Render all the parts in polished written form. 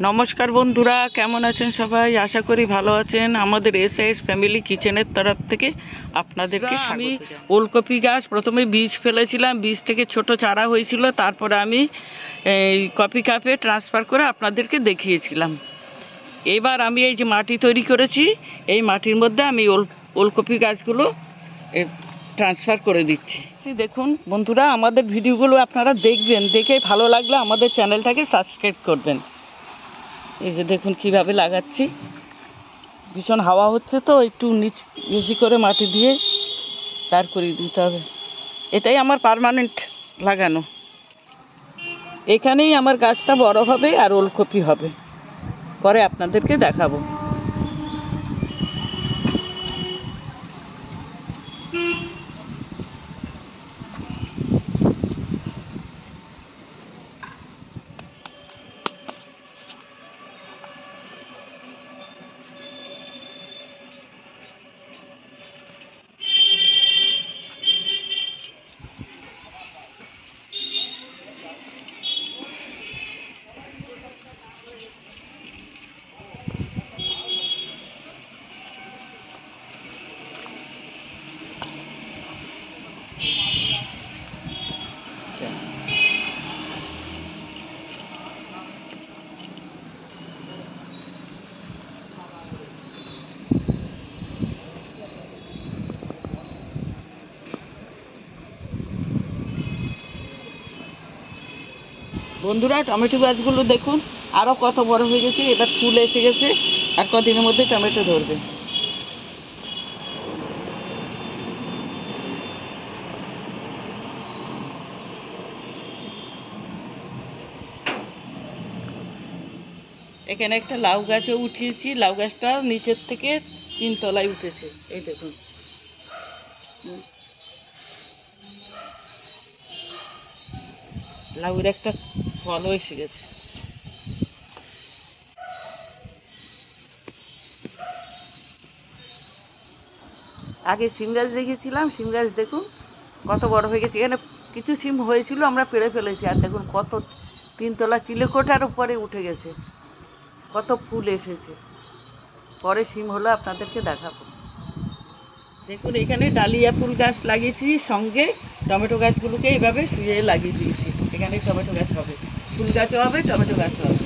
নমস্কার বন্ধুরা, কেমন আছেন সবাই? আশা করি ভালো আছেন। আমাদের এসএস ফ্যামিলি কিচেনের তরফ থেকে আপনাদেরকে আমি ওলকপি গাছ প্রথমে বীজ ফেলেছিলাম, বীজ থেকে ছোট চারা হয়েছিল, তারপরে আমি এই কপি কাপে ট্রান্সফার করে আপনাদেরকে দেখিয়েছিলাম। এবার আমি এই যে মাটি তৈরি করেছি, এই মাটির মধ্যে আমি ওলকপি গাছগুলো ট্রান্সফার করে দিচ্ছি। দেখুন বন্ধুরা, আমাদের ভিডিওগুলো আপনারা দেখবেন, দেখে ভালো লাগলে আমাদের চ্যানেলটাকে সাবস্ক্রাইব করবেন। এই যে দেখুন কিভাবে লাগাচ্ছি, ভীষণ হাওয়া হচ্ছে তো একটু বেশি করে মাটি দিয়ে তার করে দিতে হবে। এটাই আমার পার্মানেন্ট লাগানো, এখানেই আমার গাছটা বড় হবে আর ওলকপি হবে, পরে আপনাদেরকে দেখাবো। বন্ধুরা, টমেটো গাছগুলো দেখুন আরও কত বড় হয়ে গেছে, এবার ফুল এসে গেছে, আর কদিনের মধ্যে টমেটো ধরবে। এখানে একটা লাউ গাছও উঠিয়েছি, লাউ গাছটা নিচের থেকে 3 তলায় উঠেছে, এই দেখুন। লাউয়ের একটা ফলও এসে গেছে। আগে সিম গাছ দেখেছিলাম, সিম গাছ দেখুন কত বড় হয়ে গেছে। এখানে কিছু সিম হয়েছিল, আমরা পেড়ে ফেলেছি, আর দেখুন কত 3 তলা চিলেকোঠার উপরে উঠে গেছে, কত ফুল এসেছে। পরে সিম হলো আপনাদেরকে দেখাবো। দেখুন এখানে ডালিয়া ফুল গাছ লাগিয়েছি, সঙ্গে টমেটো গাছগুলোকে এইভাবে শুয়ে লাগিয়ে দিয়েছি। এখানে টমেটো গাছ হবে, ফুল গাছও হবে, টমেটো গাছও হবে।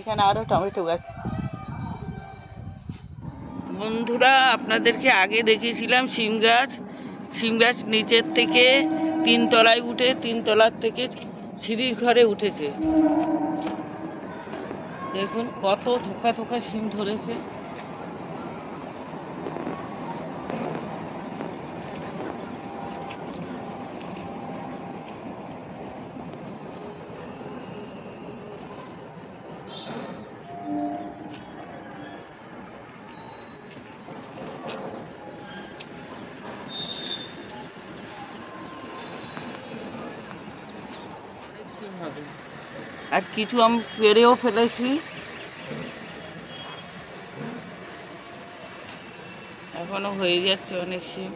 এখানে আরও টমেটো গাছ। বন্ধুরা, আপনাদেরকে আগে দেখিয়েছিলাম সিম গাছ। সিম গাছ নিচের থেকে 3 তলায় উঠে 3 তলার থেকে সিঁড়ির ঘরে উঠেছে। দেখুন কত থোকা থোকা সিম ধরেছে। আর কিছু আমি পেড়েও ফেলেছি, এখনো হয়ে যাচ্ছে অনেক সিম।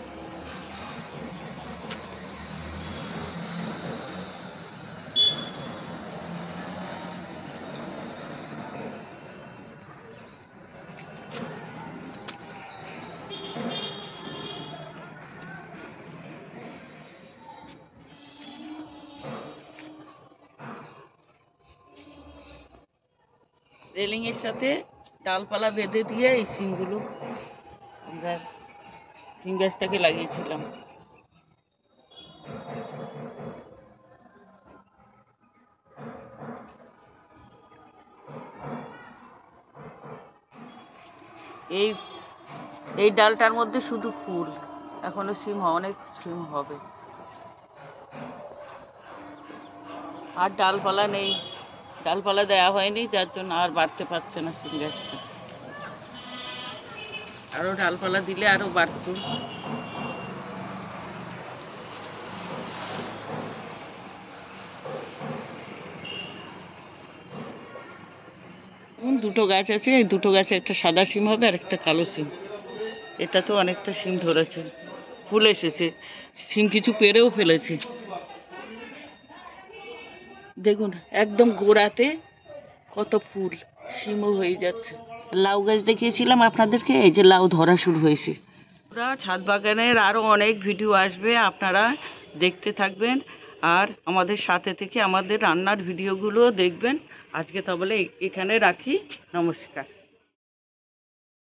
রেলিং এর সাথে ডালপালা বেঁধে দিয়ে এই সিমগুলো আমরা সিম গাছটাকে লাগিয়েছিলাম। এই এই ডালটার মধ্যে শুধু ফুল, এখনো সিম অনেক সিম হবে, আর ডালপালা নেই, ডালপালা দেওয়া হয়নি, যার জন্য আর বাড়তে পারছে না সিম গাছটা। আরো ডালপালা দিলে আরো বাড়ত। দুটো গাছ আছে, এই দুটো গাছে একটা সাদা সিম হবে আর একটা কালো সিম। এটা তো অনেকটা সিম ধরেছে। ফুল এসেছে, সিম কিছু পেরেও ফেলেছে। দেখুন একদম গোড়াতে কত ফুল, সিমও হয়ে যাচ্ছে। লাউ গাছ দেখিয়েছিলাম আপনাদেরকে, এই যে লাউ ধরা শুরু হয়েছে। ছাদ বাগানের আরও অনেক ভিডিও আসবে, আপনারা দেখতে থাকবেন আর আমাদের সাথে থেকে আমাদের রান্নার ভিডিওগুলো দেখবেন। আজকে তাহলে এখানে রাখি, নমস্কার।